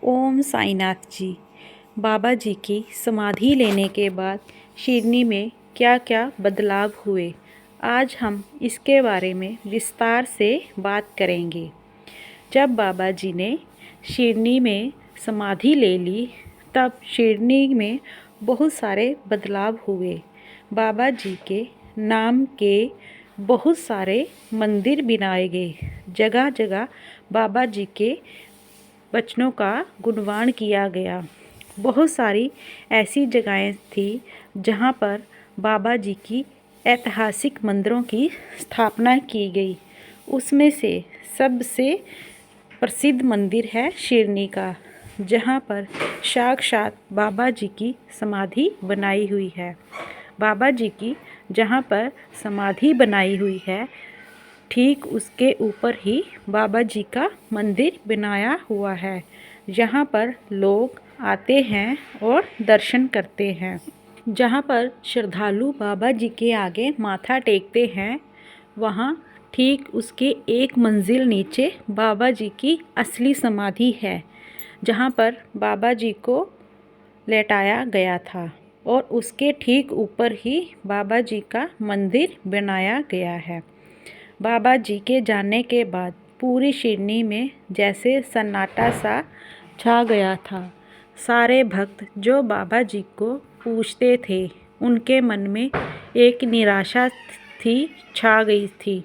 ओम साईनाथ जी। बाबा जी की समाधि लेने के बाद शिरनी में क्या क्या बदलाव हुए, आज हम इसके बारे में विस्तार से बात करेंगे। जब बाबा जी ने शिरनी में समाधि ले ली तब शिरनी में बहुत सारे बदलाव हुए। बाबा जी के नाम के बहुत सारे मंदिर बनाए गए। जगह जगह बाबा जी के वचनों का गुणगान किया गया। बहुत सारी ऐसी जगहें थी जहाँ पर बाबा जी की ऐतिहासिक मंदिरों की स्थापना की गई। उसमें से सबसे प्रसिद्ध मंदिर है शिरनी का, जहाँ पर साक्षात बाबा जी की समाधि बनाई हुई है। बाबा जी की जहाँ पर समाधि बनाई हुई है, ठीक उसके ऊपर ही बाबा जी का मंदिर बनाया हुआ है, जहाँ पर लोग आते हैं और दर्शन करते हैं। जहाँ पर श्रद्धालु बाबा जी के आगे माथा टेकते हैं, वहाँ ठीक उसके एक मंजिल नीचे बाबा जी की असली समाधि है, जहाँ पर बाबा जी को लेटाया गया था और उसके ठीक ऊपर ही बाबा जी का मंदिर बनाया गया है। बाबा जी के जाने के बाद पूरी शिरनी में जैसे सन्नाटा सा छा गया था। सारे भक्त जो बाबा जी को पूछते थे, उनके मन में एक निराशा थी, छा गई थी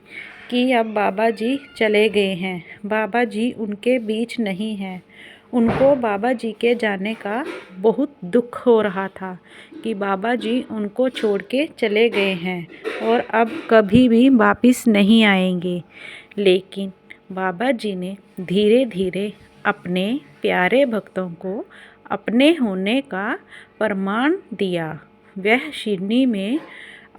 कि अब बाबा जी चले गए हैं, बाबा जी उनके बीच नहीं हैं। उनको बाबा जी के जाने का बहुत दुख हो रहा था कि बाबा जी उनको छोड़ के चले गए हैं और अब कभी भी वापस नहीं आएंगे। लेकिन बाबा जी ने धीरे धीरे अपने प्यारे भक्तों को अपने होने का प्रमाण दिया। वह शिरनी में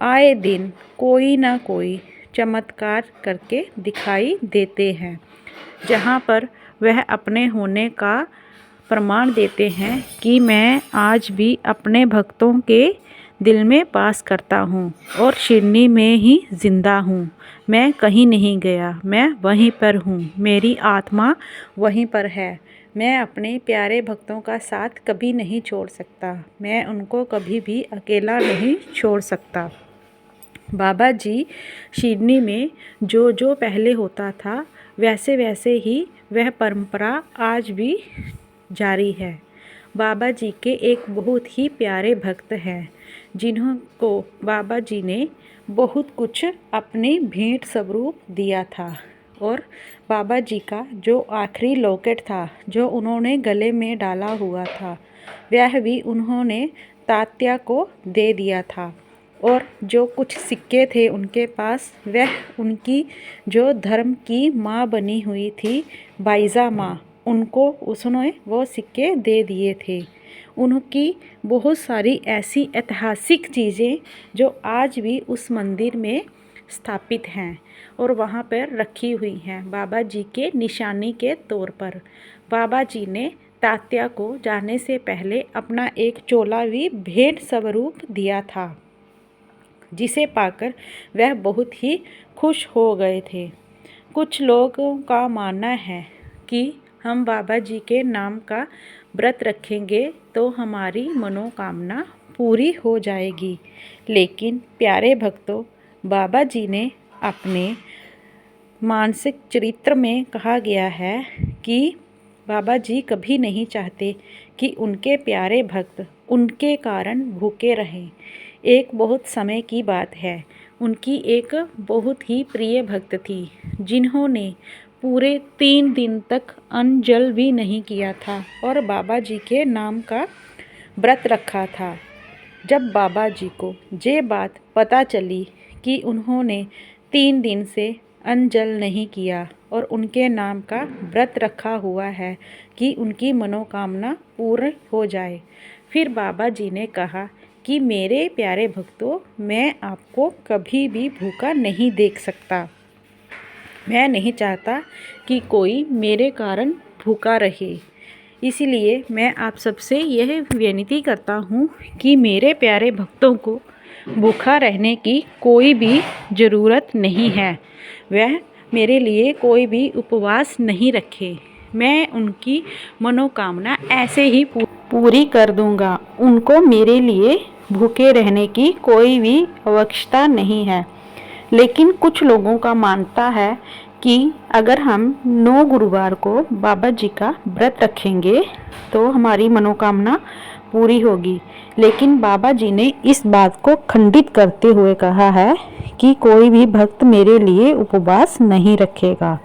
आए दिन कोई ना कोई चमत्कार करके दिखाई देते हैं, जहाँ पर वह अपने होने का प्रमाण देते हैं कि मैं आज भी अपने भक्तों के दिल में वास करता हूँ और शिरनी में ही जिंदा हूँ। मैं कहीं नहीं गया, मैं वहीं पर हूँ, मेरी आत्मा वहीं पर है। मैं अपने प्यारे भक्तों का साथ कभी नहीं छोड़ सकता, मैं उनको कभी भी अकेला नहीं छोड़ सकता। बाबा जी शिरनी में जो जो पहले होता था, वैसे वैसे ही वह परंपरा आज भी जारी है। बाबा जी के एक बहुत ही प्यारे भक्त हैं, जिन्हों को बाबा जी ने बहुत कुछ अपने भेंट स्वरूप दिया था। और बाबा जी का जो आखिरी लॉकेट था, जो उन्होंने गले में डाला हुआ था, वह भी उन्होंने तात्या को दे दिया था। और जो कुछ सिक्के थे उनके पास, वह उनकी जो धर्म की माँ बनी हुई थी, बाईजा माँ, उनको उसने वो सिक्के दे दिए थे। उनकी बहुत सारी ऐसी ऐतिहासिक चीज़ें जो आज भी उस मंदिर में स्थापित हैं और वहाँ पर रखी हुई हैं बाबा जी के निशानी के तौर पर। बाबा जी ने तात्या को जाने से पहले अपना एक चोला भी भेंट स्वरूप दिया था, जिसे पाकर वह बहुत ही खुश हो गए थे। कुछ लोगों का मानना है कि हम बाबा जी के नाम का व्रत रखेंगे तो हमारी मनोकामना पूरी हो जाएगी। लेकिन प्यारे भक्तों, बाबा जी ने अपने मानसिक चरित्र में कहा गया है कि बाबा जी कभी नहीं चाहते कि उनके प्यारे भक्त उनके कारण भूखे रहें। एक बहुत समय की बात है, उनकी एक बहुत ही प्रिय भक्त थी, जिन्होंने पूरे 3 दिन तक अन्न जल भी नहीं किया था और बाबा जी के नाम का व्रत रखा था। जब बाबा जी को ये बात पता चली कि उन्होंने 3 दिन से अन्न जल नहीं किया और उनके नाम का व्रत रखा हुआ है कि उनकी मनोकामना पूर्ण हो जाए, फिर बाबा जी ने कहा कि मेरे प्यारे भक्तों, मैं आपको कभी भी भूखा नहीं देख सकता। मैं नहीं चाहता कि कोई मेरे कारण भूखा रहे। इसलिए मैं आप सबसे यह विनती करता हूँ कि मेरे प्यारे भक्तों को भूखा रहने की कोई भी ज़रूरत नहीं है। वह मेरे लिए कोई भी उपवास नहीं रखे। मैं उनकी मनोकामना ऐसे ही पूरी कर दूंगा। उनको मेरे लिए भूखे रहने की कोई भी आवश्यकता नहीं है। लेकिन कुछ लोगों का मानता है कि अगर हम 9 गुरुवार को बाबा जी का व्रत रखेंगे तो हमारी मनोकामना पूरी होगी। लेकिन बाबा जी ने इस बात को खंडित करते हुए कहा है कि कोई भी भक्त मेरे लिए उपवास नहीं रखेगा।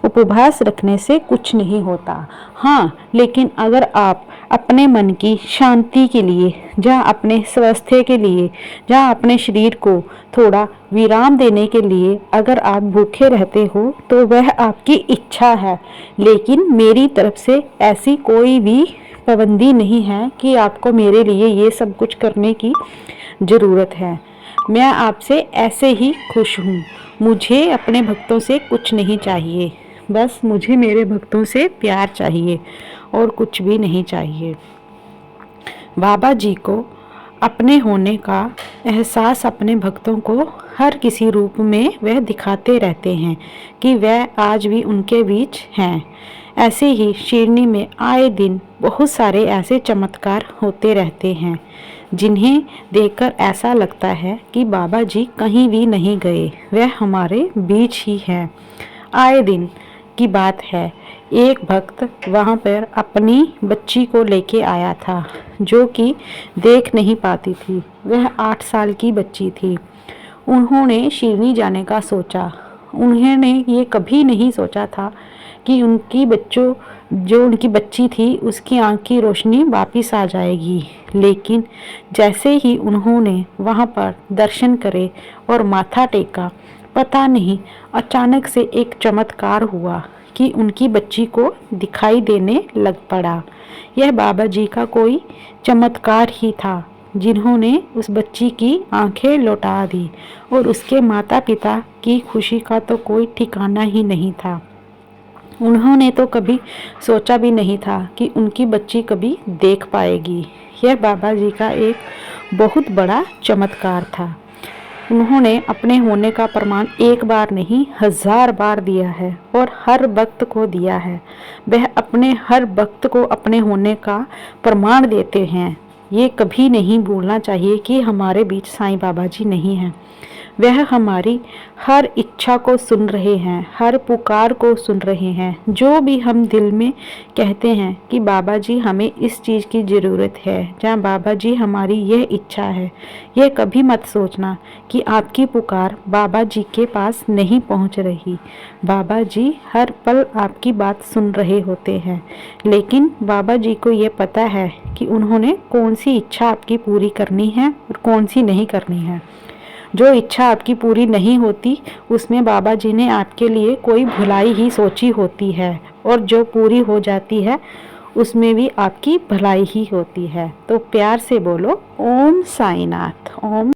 उपवास रखने से कुछ नहीं होता। हाँ, लेकिन अगर आप अपने मन की शांति के लिए या अपने स्वास्थ्य के लिए या अपने शरीर को थोड़ा विराम देने के लिए अगर आप भूखे रहते हो तो वह आपकी इच्छा है। लेकिन मेरी तरफ से ऐसी कोई भी पाबंदी नहीं है कि आपको मेरे लिए ये सब कुछ करने की ज़रूरत है। मैं आपसे ऐसे ही खुश हूँ। मुझे अपने भक्तों से कुछ नहीं चाहिए, बस मुझे मेरे भक्तों से प्यार चाहिए और कुछ भी नहीं चाहिए। बाबा जी को अपने होने का एहसास अपने भक्तों को हर किसी रूप में वह दिखाते रहते हैं कि वह आज भी उनके बीच हैं। ऐसे ही शिरनी में आए दिन बहुत सारे ऐसे चमत्कार होते रहते हैं जिन्हें देखकर ऐसा लगता है कि बाबा जी कहीं भी नहीं गए, वह हमारे बीच ही है। आए दिन की बात है, एक भक्त वहाँ पर अपनी बच्ची को लेके आया था जो कि देख नहीं पाती थी। वह 8 साल की बच्ची थी। उन्होंने शिरनी जाने का सोचा। उन्होंने ये कभी नहीं सोचा था कि उनकी उनकी बच्ची थी उसकी आँख की रोशनी वापस आ जाएगी। लेकिन जैसे ही उन्होंने वहाँ पर दर्शन करे और माथा टेका, पता नहीं अचानक से एक चमत्कार हुआ कि उनकी बच्ची को दिखाई देने लग पड़ा। यह बाबा जी का कोई चमत्कार ही था जिन्होंने उस बच्ची की आंखें लौटा दी और उसके माता पिता की खुशी का तो कोई ठिकाना ही नहीं था। उन्होंने तो कभी सोचा भी नहीं था कि उनकी बच्ची कभी देख पाएगी। यह बाबा जी का एक बहुत बड़ा चमत्कार था। उन्होंने अपने होने का प्रमाण एक बार नहीं 1000 बार दिया है और हर भक्त को दिया है। वह अपने हर भक्त को अपने होने का प्रमाण देते हैं। ये कभी नहीं भूलना चाहिए कि हमारे बीच साईं बाबा जी नहीं हैं। वह हमारी हर इच्छा को सुन रहे हैं, हर पुकार को सुन रहे हैं। जो भी हम दिल में कहते हैं कि बाबा जी हमें इस चीज़ की ज़रूरत है या बाबा जी हमारी यह इच्छा है, यह कभी मत सोचना कि आपकी पुकार बाबा जी के पास नहीं पहुंच रही। बाबा जी हर पल आपकी बात सुन रहे होते हैं। लेकिन बाबा जी को ये पता है कि उन्होंने कौन सी इच्छा आपकी पूरी करनी है और कौन सी नहीं करनी है। जो इच्छा आपकी पूरी नहीं होती उसमें बाबा जी ने आपके लिए कोई भलाई ही सोची होती है और जो पूरी हो जाती है उसमें भी आपकी भलाई ही होती है। तो प्यार से बोलो ओम साईनाथ। ओम।